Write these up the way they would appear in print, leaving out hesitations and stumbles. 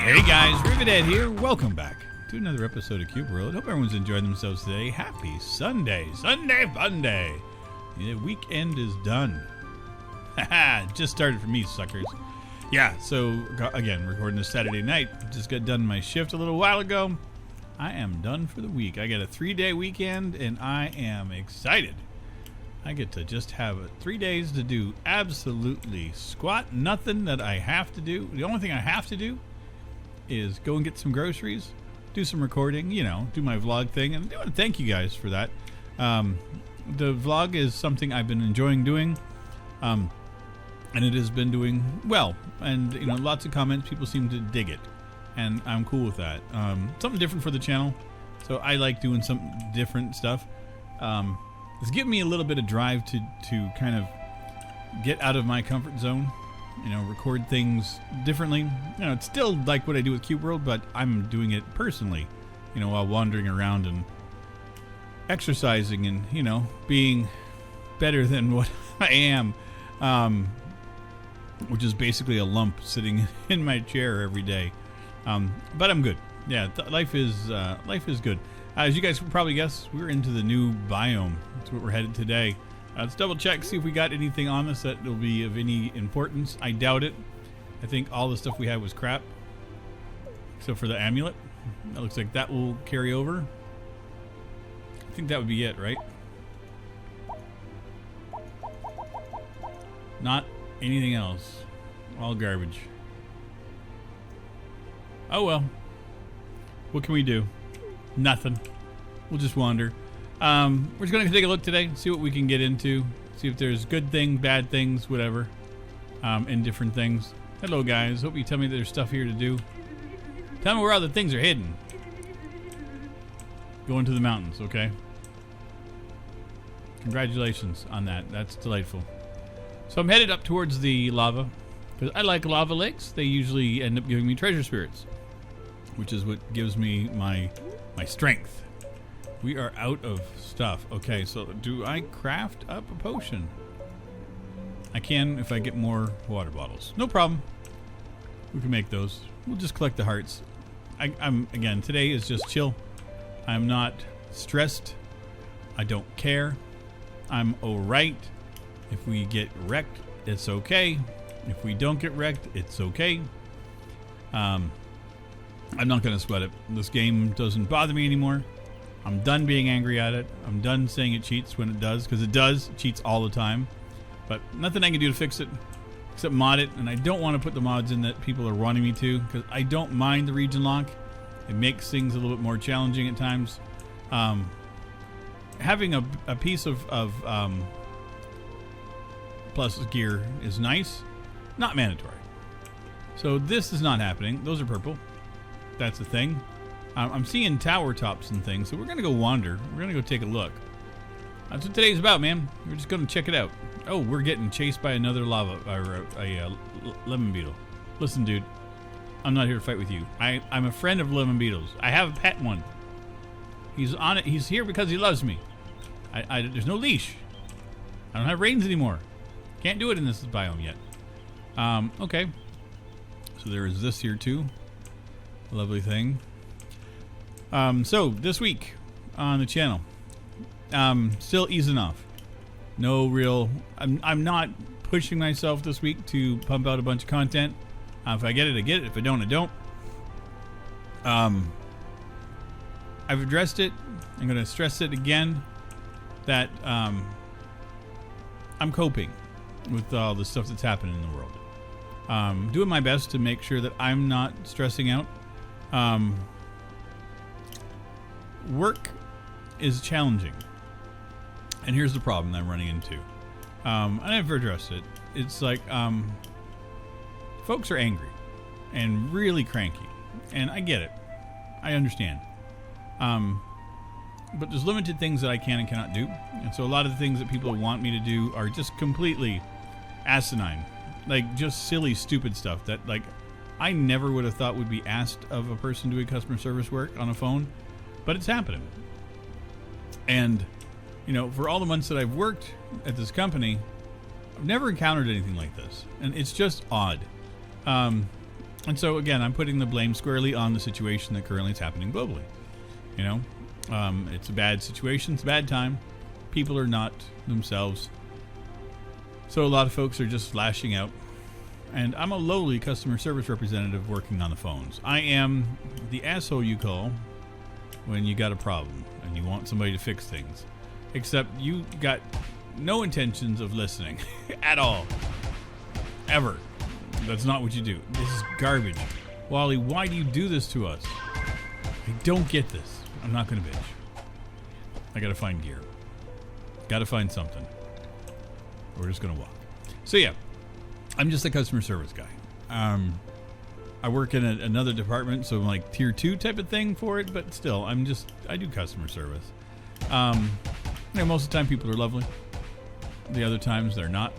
Hey guys, Rivet here. Welcome back to another episode of Cube World. Hope everyone's enjoying themselves today. Happy Sunday. Sunday fun day. The weekend is done. Haha, just started for me, suckers. Yeah, so again, recording this Saturday night. Just got done my shift a little while ago. I am done for the week. I got a 3-day weekend and I am excited. I get to just have 3 days to do absolutely squat nothing that I have to do. The only thing I have to do is go and get some groceries, do some recording, you know, do my vlog thing. And I want to thank you guys for that. The vlog is something I've been enjoying doing, and it has been doing well. And, you know, lots of comments, people seem to dig it, and I'm cool with that. Something different for the channel, so I like doing some different stuff. It's giving me a little bit of drive to kind of get out of my comfort zone. You know, record things differently. You know, it's still like what I do with Cube World, but I'm doing it personally, you know, while wandering around and exercising and, you know, being better than what I am, which is basically a lump sitting in my chair every day. But I'm good. Yeah, life is good. As you guys can probably guess, we're into the new biome. That's what we're headed today. Let's double check, see if we got anything on this that will be of any importance. I doubt it. I think all the stuff we had was crap, except for the amulet. That looks like that will carry over. I think that would be it, right? Not anything else. All garbage. Oh well. What can we do? Nothing. We'll just wander. We're just going to take a look today, see what we can get into, see if there's good things, bad things, whatever, and different things. Hello, guys. Hope you tell me there's stuff here to do. Tell me where all the things are hidden. Go into the mountains, okay? Congratulations on that. That's delightful. So I'm headed up towards the lava, because I like lava lakes. They usually end up giving me treasure spirits, which is what gives me my strength. We are out of stuff. Okay, so do I craft up a potion? I can if I get more water bottles. No problem. We can make those. We'll just collect the hearts. Again, today is just chill. I'm not stressed. I don't care. I'm alright. If we get wrecked, it's okay. If we don't get wrecked, it's okay. I'm not going to sweat it. This game doesn't bother me anymore. I'm done being angry at it. I'm done saying it cheats when it does, because it does. It cheats all the time. But nothing I can do to fix it except mod it. And I don't want to put the mods in that people are wanting me to, because I don't mind the region lock. It makes things a little bit more challenging at times. Having a piece of plus gear is nice. Not mandatory. So this is not happening. Those are purple. That's the thing. I'm seeing tower tops and things, so we're going to go wander. We're going to go take a look. That's what today's about, man. We're just going to check it out. Oh, we're getting chased by another lava, or a lemon beetle. Listen, dude, I'm not here to fight with you. I'm a friend of lemon beetles. I have a pet one. He's on it. He's here because he loves me. There's no leash. I don't have reins anymore. Can't do it in this biome yet. Okay. So there is this here, too. Lovely thing. So this week on the channel, still easing off. No real. I'm not pushing myself this week to pump out a bunch of content. If I get it, I get it. If I don't, I don't. I've addressed it. I'm going to stress it again that I'm coping with all the stuff that's happening in the world. Doing my best to make sure that I'm not stressing out. Work is challenging, and here's the problem that I'm running into. I never addressed it. It's like folks are angry and really cranky, and I get it. I understand. But there's limited things that I can and cannot do, and so a lot of the things that people want me to do are just completely asinine, like just silly, stupid stuff that like I never would have thought would be asked of a person doing customer service work on a phone. But it's happening. And, you know, for all the months that I've worked at this company, I've never encountered anything like this. And it's just odd. And so again, I'm putting the blame squarely on the situation that currently is happening globally. You know, it's a bad situation. It's a bad time. People are not themselves. So a lot of folks are just flashing out. And I'm a lowly customer service representative working on the phones. I am the asshole you call when you got a problem and you want somebody to fix things. Except you got no intentions of listening at all. Ever. That's not what you do. This is garbage. Wally, why do you do this to us? I don't get this. I'm not going to bitch. I got to find gear. Got to find something. We're just going to walk. So yeah, I'm just a customer service guy. I work in another department, so I'm like tier 2 type of thing for it, but still, I do customer service. Most of the time people are lovely. The other times they're not,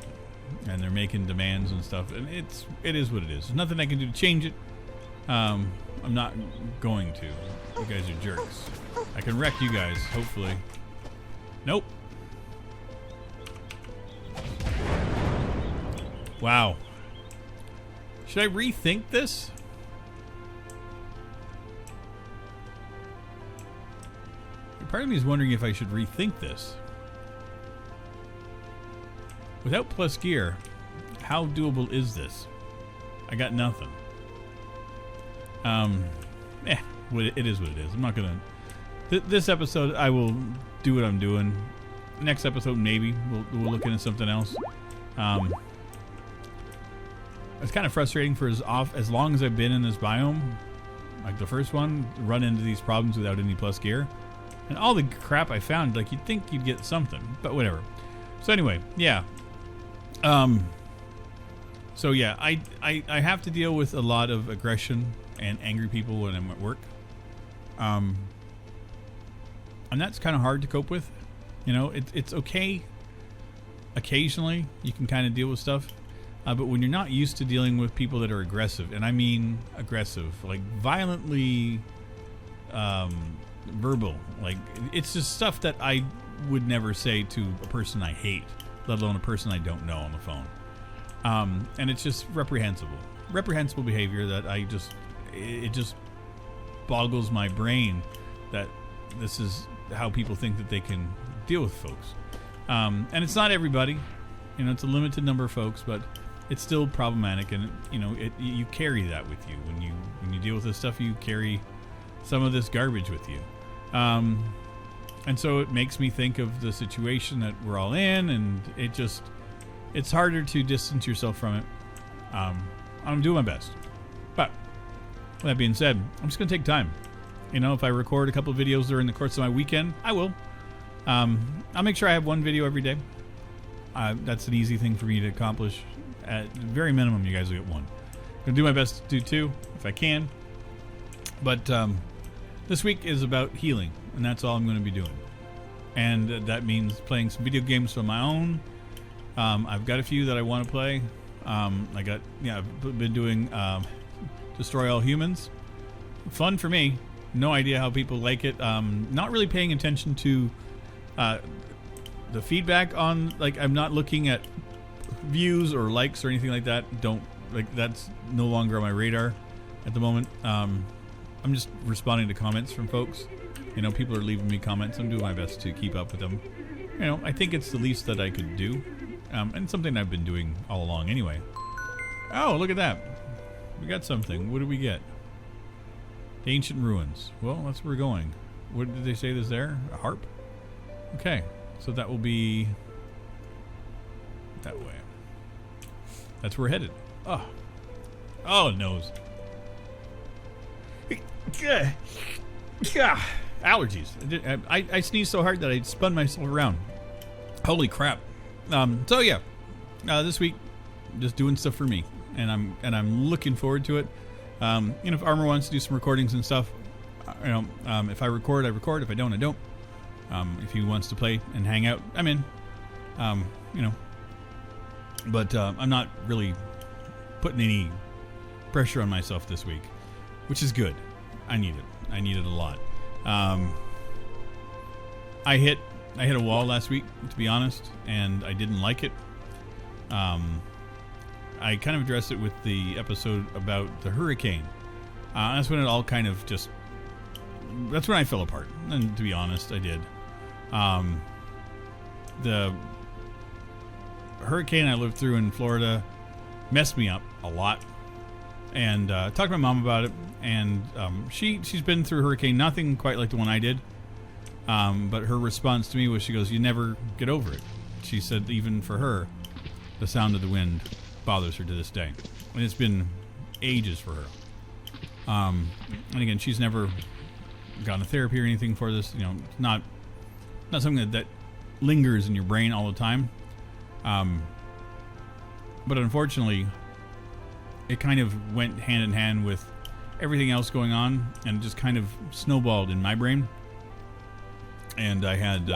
and they're making demands and stuff, and it is what it is. There's nothing I can do to change it. I'm not going to. You guys are jerks. I can wreck you guys, hopefully. Nope. Wow. Should I rethink this? Part of me is wondering if I should rethink this. Without plus gear, how doable is this? I got nothing. It is what it is. I'm not gonna... This episode, I will do what I'm doing. Next episode, maybe. We'll look into something else. It's kind of frustrating for as long as I've been in this biome. Like the first one, run into these problems without any plus gear. And all the crap I found, like you'd think you'd get something, but whatever. So anyway, yeah. So yeah, I have to deal with a lot of aggression and angry people when I'm at work. And that's kind of hard to cope with. You know, it's okay. Occasionally, you can kind of deal with stuff. But when you're not used to dealing with people that are aggressive, and I mean aggressive, like violently verbal, like it's just stuff that I would never say to a person I hate, let alone a person I don't know on the phone. And it's just reprehensible behavior that it just boggles my brain that this is how people think that they can deal with folks. And it's not everybody, you know, it's a limited number of folks, but it's still problematic, and you know, you carry that with you when you deal with this stuff. You carry some of this garbage with you, and so it makes me think of the situation that we're all in, and it's harder to distance yourself from it. I'm doing my best, but with that being said, I'm just gonna take time. You know, if I record a couple of videos during the course of my weekend, I will. I'll make sure I have one video every day. That's an easy thing for me to accomplish. At very minimum, you guys will get one. I'm going to do my best to do 2 if I can. But this week is about healing, and that's all I'm going to be doing. And that means playing some video games of my own. I've got a few that I want to play. I've been doing Destroy All Humans. Fun for me. No idea how people like it. Not really paying attention to the feedback on, like, I'm not looking at views or likes or anything like that. That's no longer on my radar at the moment. I'm just responding to comments from folks. You know, people are leaving me comments. I'm doing my best to keep up with them. You know, I think it's the least that I could do, and something I've been doing all along anyway. Oh, look at that. We got something. What did we get? Ancient ruins. Well, that's where we're going. What did they say this there? A harp? Okay, so that will be that way. That's where we're headed. Oh, nose. Allergies. I sneezed so hard that I spun myself around. Holy crap. So yeah, this week just doing stuff for me, and I'm looking forward to it. If Armor wants to do some recordings and stuff, if I record, I record. If I don't, I don't. If he wants to play and hang out, I'm in. But I'm not really putting any pressure on myself this week, which is good. I need it. I need it a lot. I hit a wall last week, to be honest, and I didn't like it. I kind of addressed it with the episode about the hurricane. That's when it all kind of just... That's when I fell apart. And to be honest, I did. The hurricane I lived through in Florida messed me up a lot. And talked to my mom about it. And she's been through a hurricane, nothing quite like the one I did. But her response to me was, she goes, "You never get over it." She said even for her, the sound of the wind bothers her to this day. And it's been ages for her. And again, she's never gone to therapy or anything for this. You know, not something that lingers in your brain all the time. But unfortunately, it kind of went hand in hand with everything else going on, and it just kind of snowballed in my brain. And I had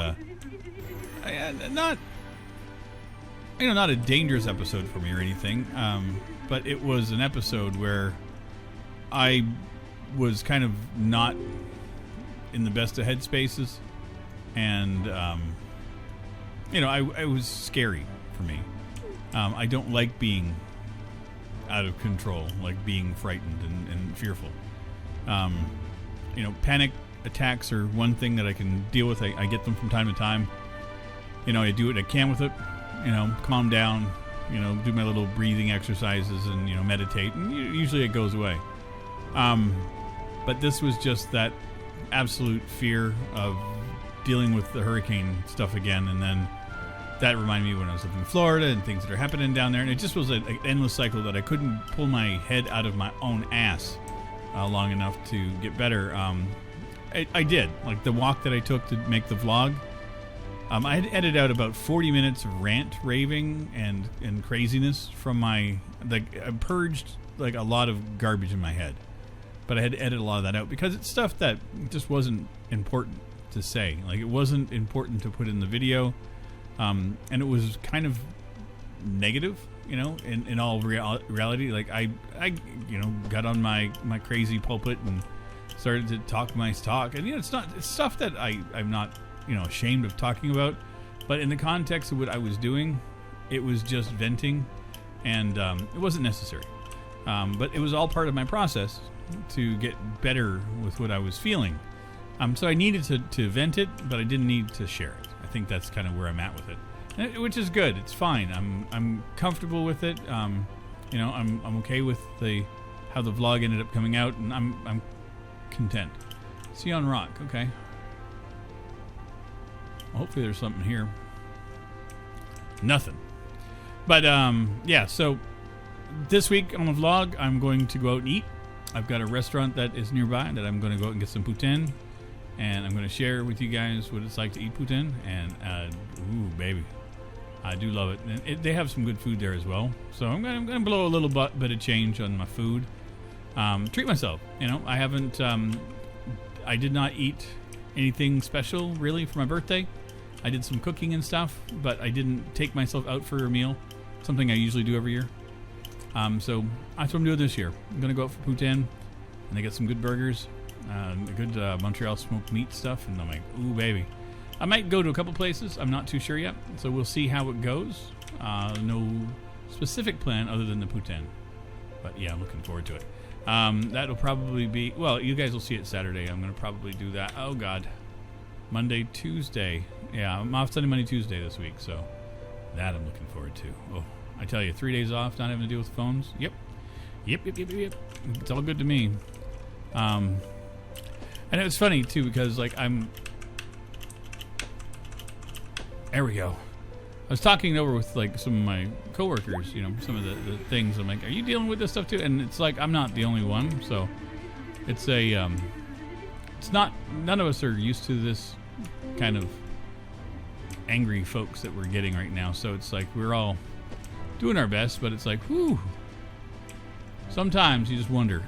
not a dangerous episode for me or anything, but it was an episode where I was kind of not in the best of headspaces, and it was scary for me. I don't like being out of control, like being frightened and fearful. Panic attacks are one thing that I can deal with. I get them from time to time. I do what I can with it. Calm down, do my little breathing exercises and, meditate. And usually it goes away. But this was just that absolute fear of dealing with the hurricane stuff again. And then that reminded me when I was living in Florida and things that are happening down there. And it just was an endless cycle that I couldn't pull my head out of my own ass long enough to get better. I did. Like the walk that I took to make the vlog, I had edited out about 40 minutes of rant, raving, and craziness from my... I purged like a lot of garbage in my head. But I had to edit a lot of that out because it's stuff that just wasn't important to say. Like it wasn't important to put in the video. And it was kind of negative, in all reality. Like I got on my crazy pulpit and started to talk my talk. And, it's stuff that I'm not, ashamed of talking about. But in the context of what I was doing, it was just venting. And it wasn't necessary. But it was all part of my process to get better with what I was feeling. So I needed to vent it, but I didn't need to share it. I think that's kind of where I'm at with it, which is good. It's fine. I'm comfortable with it. I'm okay with how the vlog ended up coming out, and I'm content. See you on rock, okay. Well, hopefully there's something here. Nothing. But yeah. So this week on the vlog, I'm going to go out and eat. I've got a restaurant that is nearby that I'm going to go out and get some poutine. And I'm going to share with you guys what it's like to eat poutine. And, ooh, baby. I do love it. And they have some good food there as well. So I'm going to blow a little bit of change on my food. Treat myself. I haven't... I did not eat anything special, really, for my birthday. I did some cooking and stuff. But I didn't take myself out for a meal. Something I usually do every year. So that's what I'm doing this year. I'm going to go out for poutine. And I get some good burgers. Good Montreal smoked meat stuff, and I'm like, ooh, baby. I might go to a couple places. I'm not too sure yet, so we'll see how it goes. No specific plan other than the poutine, but yeah, I'm looking forward to it. That'll probably be, well, you guys will see it Saturday. I'm going to probably do that. Oh, God. Monday, Tuesday. Yeah, I'm off Sunday, Monday, Tuesday this week, so that I'm looking forward to. Oh, I tell you, 3 days off, not having to deal with phones. Yep. It's all good to me. And it was funny, too, because, like, there we go. I was talking over with, like, some of my coworkers, some of the things. I'm like, are you dealing with this stuff, too? And it's like, I'm not the only one, so it's it's not, none of us are used to this kind of angry folks that we're getting right now. So it's like, we're all doing our best, but it's like, whew. Sometimes you just wonder,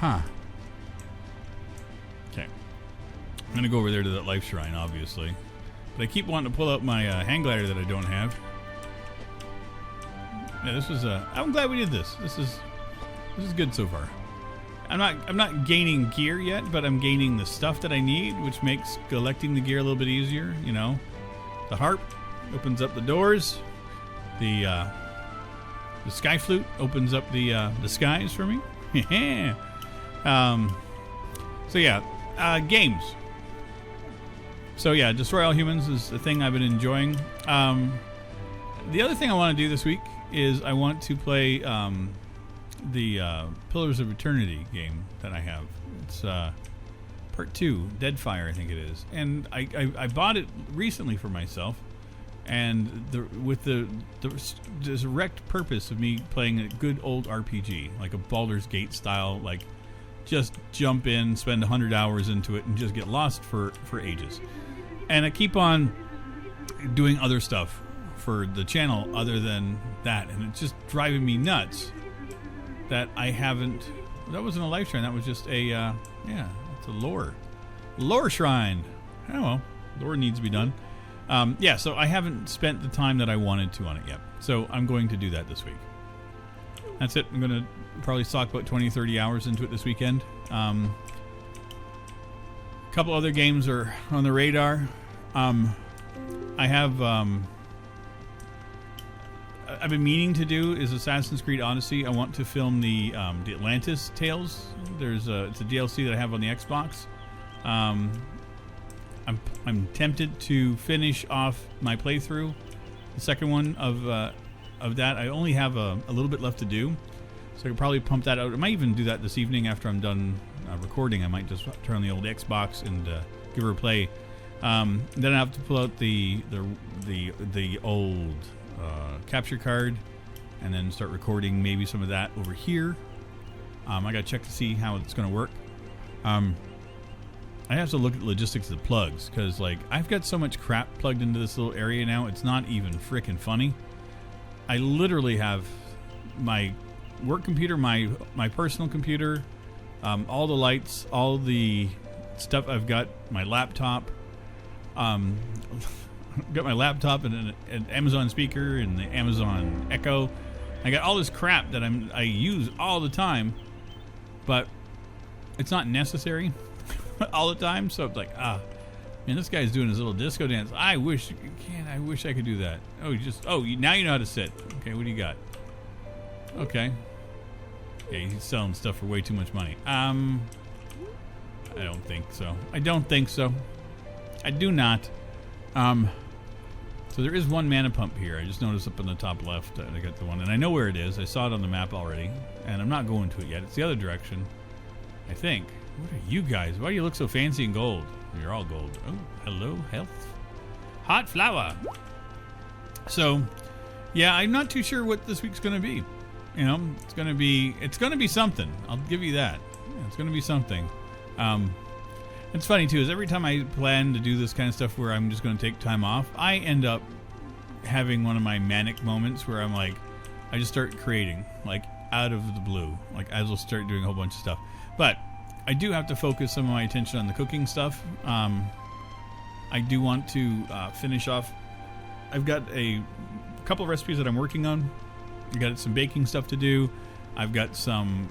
Okay. I'm going to go over there to that life shrine, obviously. But I keep wanting to pull out my hang glider that I don't have. Yeah, this was I'm glad we did this. This is good so far. I'm not gaining gear yet, but I'm gaining the stuff that I need, which makes collecting the gear a little bit easier, The harp opens up the doors. the sky flute opens up the skies for me. So yeah, games. So yeah, Destroy All Humans is the thing I've been enjoying. The other thing I want to do this week is I want to play the Pillars of Eternity game that I have. It's part 2, Deadfire, I think it is. And I bought it recently for myself, and with the direct purpose of me playing a good old RPG, like a Baldur's Gate style, like just jump in, spend 100 hours into it, and just get lost for ages. And I keep on doing other stuff for the channel other than that, and it's just driving me nuts that I haven't. That wasn't a life shrine. That was just a it's a lore shrine. Oh well, lore needs to be done. So I haven't spent the time that I wanted to on it yet, so I'm going to do that this week. That's it. I'm going to probably sock about 20-30 hours into it this weekend. A couple other games are on the radar. I have I've been meaning to do is Assassin's Creed Odyssey. I want to film the Atlantis Tales. It's a DLC that I have on the Xbox. I'm tempted to finish off my playthrough, the second one of that. I only have a little bit left to do, so I could probably pump that out. I might even do that this evening after I'm done recording. I might just turn on the old Xbox and give her a play. Then I have to pull out the old capture card and then start recording maybe some of that over here. I gotta check to see how it's gonna work. I have to look at the logistics of the plugs, because like I've got so much crap plugged into this little area now, it's not even freaking funny. I literally have my work computer, my personal computer, all the lights, all the stuff I've got, my laptop, got my laptop and an Amazon speaker and the Amazon Echo. I got all this crap that I use all the time, but it's not necessary all the time. So it's like, man, this guy's doing his little disco dance. I wish I could do that. Now you know how to sit. Okay, what do you got? Okay. Yeah, he's selling stuff for way too much money. I don't think so. I do not. So there is one mana pump here. I just noticed up in the top left. I got the one, and I know where it is. I saw it on the map already, and I'm not going to it yet. It's the other direction, I think. What are you guys? Why do you look so fancy in gold? You're all gold. Oh, hello, health. Hot flower. So, yeah, I'm not too sure what this week's going to be. You know, it's going to be something. I'll give you that. Yeah, it's going to be something. It's funny too, is every time I plan to do this kind of stuff where I'm just going to take time off, I end up having one of my manic moments where I'm like, I just start creating, like out of the blue, like I will start doing a whole bunch of stuff. But I do have to focus some of my attention on the cooking stuff. I do want to finish off. I've got a couple of recipes that I'm working on. I got some baking stuff to do. I've got some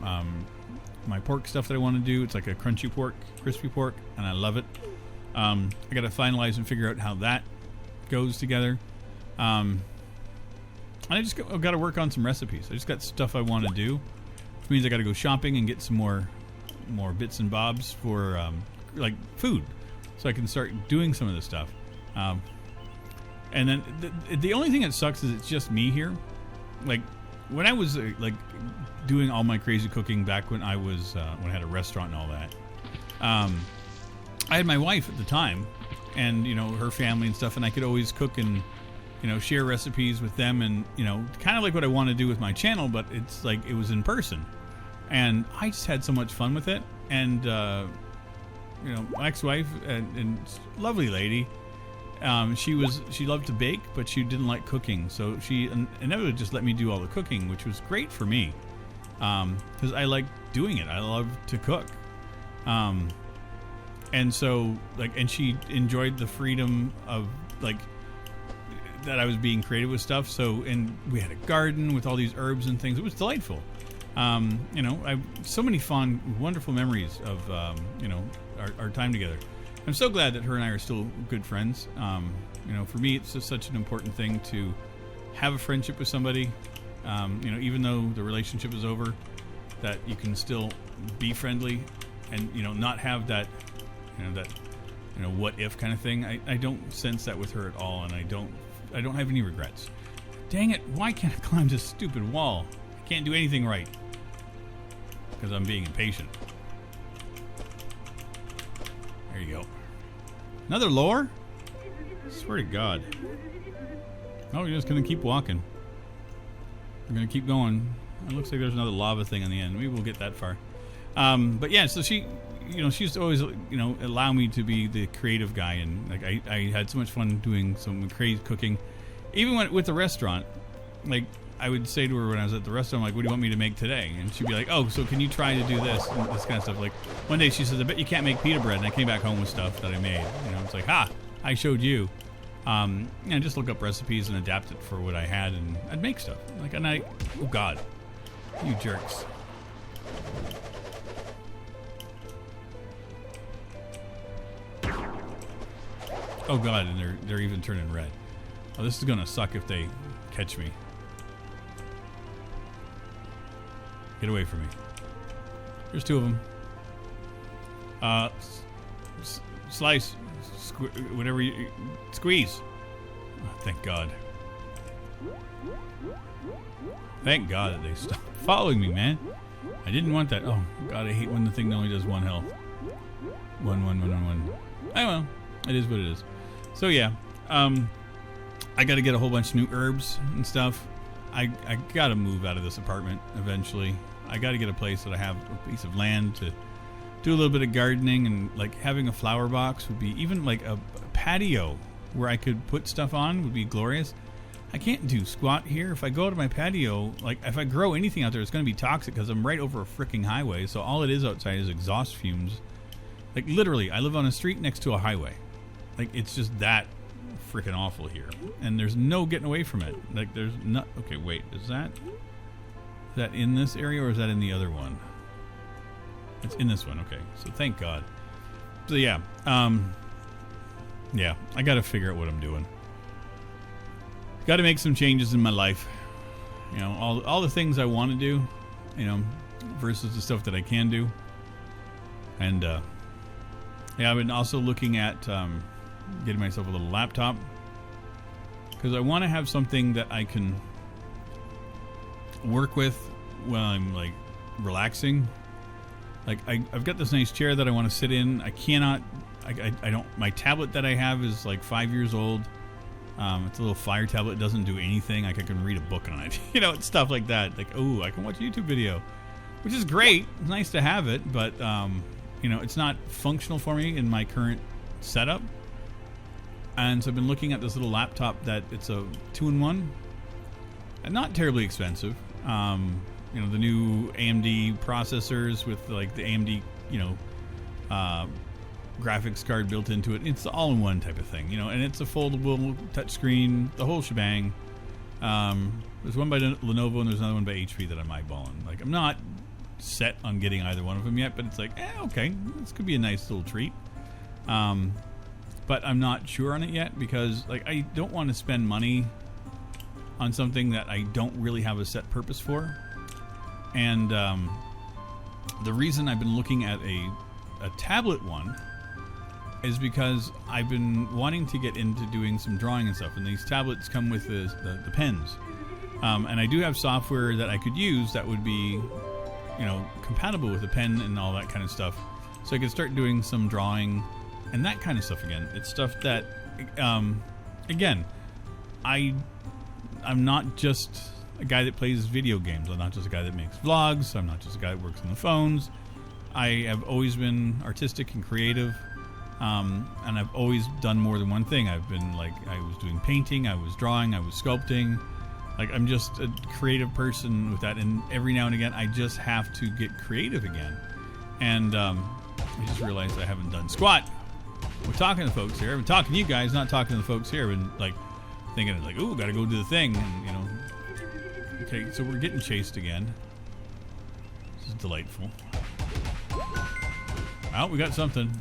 my pork stuff that I want to do. It's like a crunchy pork, crispy pork, and I love it. I got to finalize and figure out how that goes together. And I've got to work on some recipes. I just got stuff I want to do, which means I got to go shopping and get some more bits and bobs for like food, so I can start doing some of this stuff. And then the only thing that sucks is it's just me here. Like when I was like doing all my crazy cooking back when I had a restaurant and all that, I had my wife at the time, and her family and stuff, and I could always cook and share recipes with them, and kind of like what I want to do with my channel, but it's like it was in person, and I just had so much fun with it. And my ex-wife and lovely lady, she loved to bake, but she didn't like cooking, so she inevitably just let me do all the cooking, which was great for me, because I like doing it. I love to cook, and so and she enjoyed the freedom of that I was being creative with stuff. So, and we had a garden with all these herbs and things. It was delightful. I've so many fond, wonderful memories of our time together. I'm so glad that her and I are still good friends. For me, it's just such an important thing to have a friendship with somebody, you know, even though the relationship is over, that you can still be friendly and, you know, not have that, you know, what if kind of thing. I don't sense that with her at all, and I don't have any regrets. Dang it, why can't I climb this stupid wall? I can't do anything right. Because I'm being impatient. There you go. Another lore? I swear to God. Oh, we're just going to keep walking. We're going to keep going. It looks like there's another lava thing on the end. Maybe we'll get that far. But yeah, so she, you know, she's always, you know, allow me to be the creative guy. And like I had so much fun doing some crazy cooking. Even with the restaurant, like I would say to her when I was at the restaurant, like, what do you want me to make today? And she'd be like, oh, so can you try to do this and this kind of stuff. Like one day she says, I bet you can't make pita bread. And I came back home with stuff that I made. You know, it's like, ha, I showed you. You know, just look up recipes and adapt it for what I had, and I'd make stuff. Like, and oh God, you jerks. Oh God, and they're even turning red. Oh, this is gonna suck if they catch me. Get away from me. There's two of them. Slice, whatever you squeeze. Oh, thank God. Thank God that they stopped following me, man. I didn't want that. Oh God, I hate when the thing only does one health. One. Oh well, it is what it is. So yeah, I got to get a whole bunch of new herbs and stuff. I got to move out of this apartment eventually. I got to get a place that I have a piece of land to do a little bit of gardening, and like having a flower box would be, even like a patio where I could put stuff on would be glorious. I can't do squat here. If I go to my patio, like if I grow anything out there, it's going to be toxic because I'm right over a freaking highway. So all it is outside is exhaust fumes. Like literally, I live on a street next to a highway. Like it's just that freaking awful here, and there's no getting away from it. Like there's not. Okay, wait, is that in this area or is that in the other one? It's in this one. Okay, so thank God. So yeah, yeah, I got to figure out what I'm doing. Got to make some changes in my life. You know, all the things I want to do, you know, versus the stuff that I can do. And yeah, I've been also looking at getting myself a little laptop because I want to have something that I can work with when I'm like relaxing. Like I've got this nice chair that I want to sit in. I cannot. I don't. My tablet that I have is like 5 years old. It's a little Fire tablet. It doesn't do anything. Like I can read a book on it. You know, it's stuff like that. Like, oh, I can watch a YouTube video, which is great. It's nice to have it, but you know, it's not functional for me in my current setup. And so I've been looking at this little laptop that it's a 2-in-1, and not terribly expensive. You know, the new AMD processors with like the AMD, you know, graphics card built into it. It's all-in-one type of thing, you know, and it's a foldable touchscreen, the whole shebang. There's one by Lenovo and there's another one by HP that I'm eyeballing. Like, I'm not set on getting either one of them yet, but it's like, okay, this could be a nice little treat. But I'm not sure on it yet because, like, I don't want to spend money on something that I don't really have a set purpose for. And the reason I've been looking at a tablet one is because I've been wanting to get into doing some drawing and stuff, and these tablets come with the pens. And I do have software that I could use that would be, you know, compatible with a pen and all that kind of stuff. So I could start doing some drawing and that kind of stuff again. It's stuff that, again, I'm not just a guy that plays video games. I'm not just a guy that makes vlogs. I'm not just a guy that works on the phones. I have always been artistic and creative, and I've always done more than one thing. I've been like, I was doing painting, I was drawing, I was sculpting. Like, I'm just a creative person with that, and every now and again I just have to get creative again. And I just realized I haven't done squat. We're talking to folks here. I've been talking to you guys, not talking to the folks here. I've been like thinking like, ooh, gotta go do the thing, and you know. Okay, so we're getting chased again. This is delightful. Oh, we got something.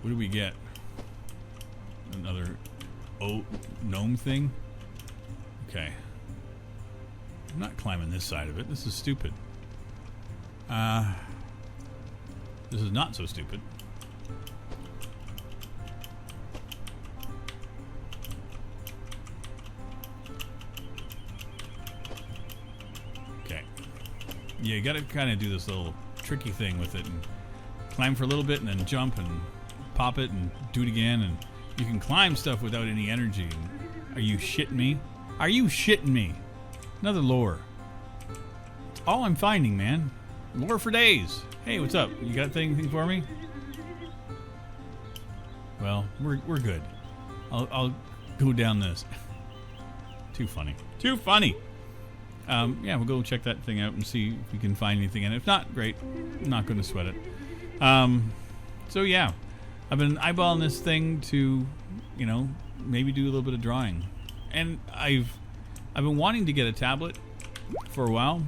What do we get? Another gnome thing. Okay. I'm not climbing this side of it. This is stupid. This is not so stupid. Okay. Yeah, you gotta kind of do this little tricky thing with it and climb for a little bit and then jump and pop it and do it again, and you can climb stuff without any energy. Are you shitting me? Are you shitting me? Another lore. It's all I'm finding, man. Lore for days. Hey, what's up? You got anything for me? Well, we're good. I'll go down this. Too funny. Too funny. Yeah, we'll go check that thing out and see if we can find anything in it. If not, great. I'm not going to sweat it. So yeah, I've been eyeballing this thing to, you know, maybe do a little bit of drawing, and I've been wanting to get a tablet for a while.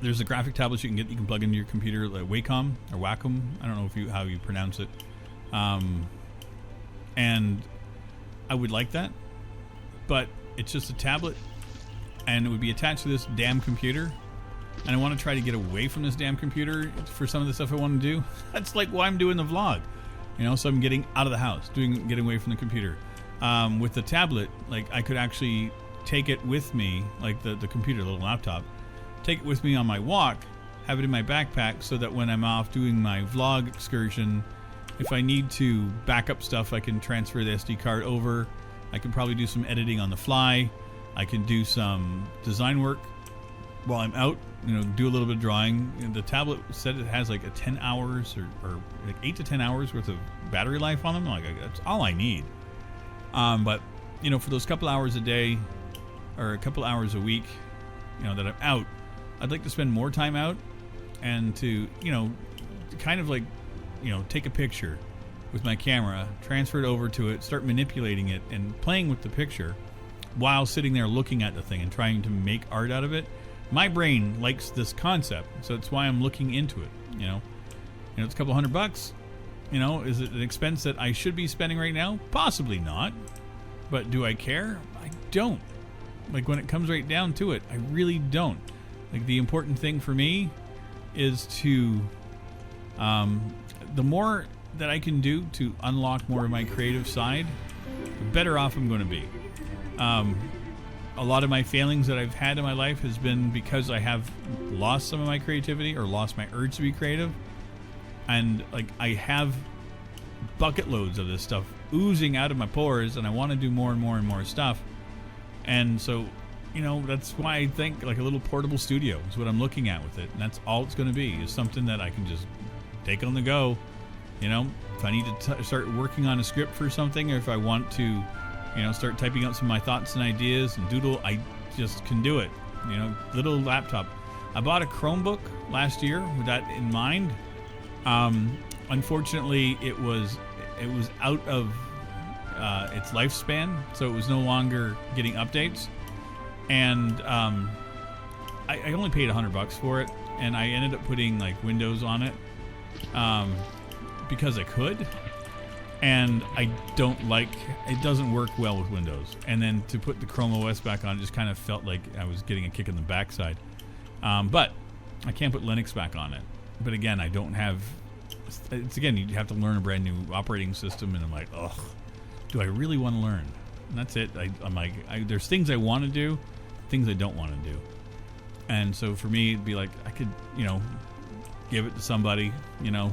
There's a graphic tablet you can get. You can plug into your computer, like Wacom or Wacom. I don't know how you pronounce it. And I would like that, but it's just a tablet, and it would be attached to this damn computer. And I want to try to get away from this damn computer for some of the stuff I want to do. That's like why I'm doing the vlog, you know. So I'm getting out of the house, getting away from the computer. With the tablet, like I could actually take it with me, like the computer, the little laptop, take it with me on my walk, have it in my backpack, so that when I'm off doing my vlog excursion, if I need to back up stuff, I can transfer the SD card over. I can probably do some editing on the fly. I can do some design work while I'm out, you know, do a little bit of drawing. And the tablet said it has like a 10 hours or like 8 to 10 hours worth of battery life on them. Like, that's all I need. But, you know, for those couple hours a day or a couple hours a week, you know, that I'm out, I'd like to spend more time out and to, you know, kind of like, you know, take a picture with my camera, transfer it over to it, start manipulating it and playing with the picture while sitting there looking at the thing and trying to make art out of it. My brain likes this concept, so that's why I'm looking into it. You know, it's a couple $100. You know, is it an expense that I should be spending right now? Possibly not. But do I care? I don't. Like, when it comes right down to it, I really don't. Like, the important thing for me is to, the more that I can do to unlock more of my creative side, the better off I'm going to be. A lot of my failings that I've had in my life has been because I have lost some of my creativity or lost my urge to be creative. And like, I have bucket loads of this stuff oozing out of my pores, and I want to do more and more and more stuff. And so, you know, that's why I think like a little portable studio is what I'm looking at with it. And that's all it's going to be, is something that I can just take on the go. You know, if I need to start working on a script for something, or if I want to, you know, start typing out some of my thoughts and ideas and doodle, I just can do it. You know, little laptop. I bought a Chromebook last year with that in mind. Unfortunately, it was out of its lifespan, so it was no longer getting updates. And I only paid $100 for it, and I ended up putting like Windows on it because I could. And I don't like, it doesn't work well with Windows. And then to put the Chrome OS back on, it just kind of felt like I was getting a kick in the backside. But I can't put Linux back on it. But again, I don't have, it's again, you have to learn a brand new operating system, and I'm like, ugh, do I really want to learn? And that's it. I'm like, there's things I want to do, things I don't want to do. And so for me, it'd be like, I could, you know, give it to somebody, you know,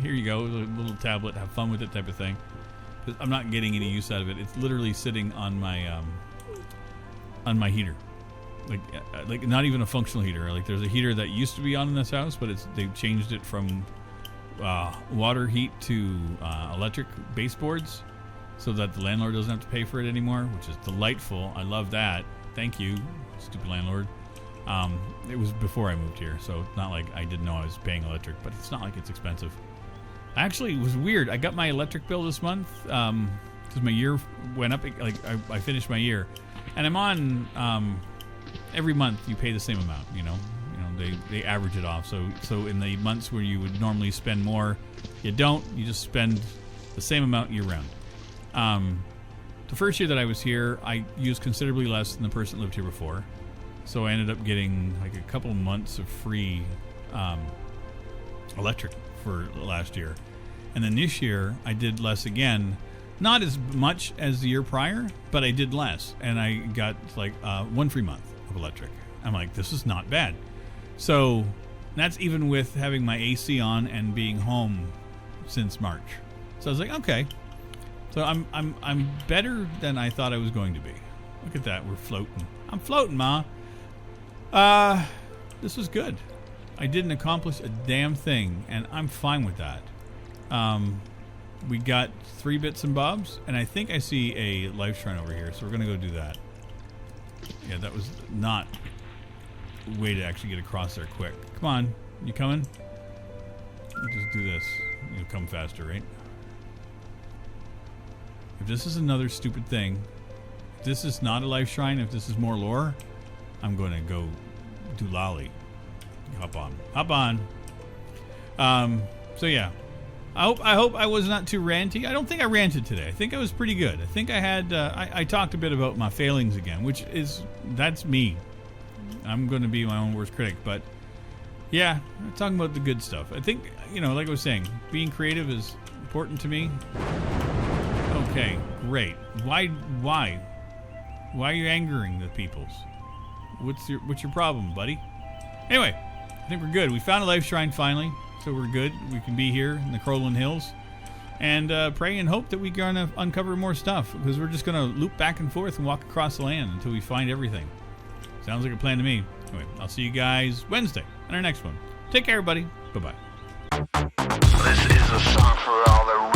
here you go, a little tablet, have fun with it type of thing. I'm not getting any use out of it. It's literally sitting on my heater. Like not even a functional heater. Like, there's a heater that used to be on in this house, but they've changed it from water heat to electric baseboards, so that the landlord doesn't have to pay for it anymore, which is delightful. I love that. Thank you, stupid landlord. It was before I moved here, so it's not like I didn't know I was paying electric, but it's not like it's expensive. Actually, it was weird. I got my electric bill this month because my year went up. Like, I finished my year, and I'm on every month you pay the same amount. You know they average it off. So in the months where you would normally spend more, you don't. You just spend the same amount year round. the first year that I was here, I used considerably less than the person that lived here before. So I ended up getting like a couple months of free electric for last year. And then this year, I did less again. Not as much as the year prior, but I did less. And I got like 1 free month of electric. I'm like, this is not bad. So that's even with having my AC on and being home since March. So I was like, okay. So I'm better than I thought I was going to be. Look at that, we're floating. I'm floating, Ma. This was good. I didn't accomplish a damn thing, and I'm fine with that. We got 3 bits and bobs, and I think I see a life shrine over here, so we're gonna go do that. Yeah, that was not a way to actually get across there quick. Come on, you coming? You just do this. You'll come faster, right? If this is another stupid thing, if this is not a life shrine, if this is more lore, I'm gonna go do lolly. Hop on. So yeah. I hope I was not too ranty. I don't think I ranted today. I think I was pretty good. I think I had, I talked a bit about my failings again, that's me. I'm going to be my own worst critic, but yeah, I'm talking about the good stuff. I think, like I was saying, being creative is important to me. Okay, great. Why are you angering the peoples? What's your problem, buddy? Anyway, I think we're good. We found a life shrine finally. So we're good. We can be here in the Crowland Hills and pray and hope that we're going to uncover more stuff, because we're just going to loop back and forth and walk across the land until we find everything. Sounds like a plan to me. Anyway, I'll see you guys Wednesday on our next one. Take care, everybody. Bye-bye. This is a song for all the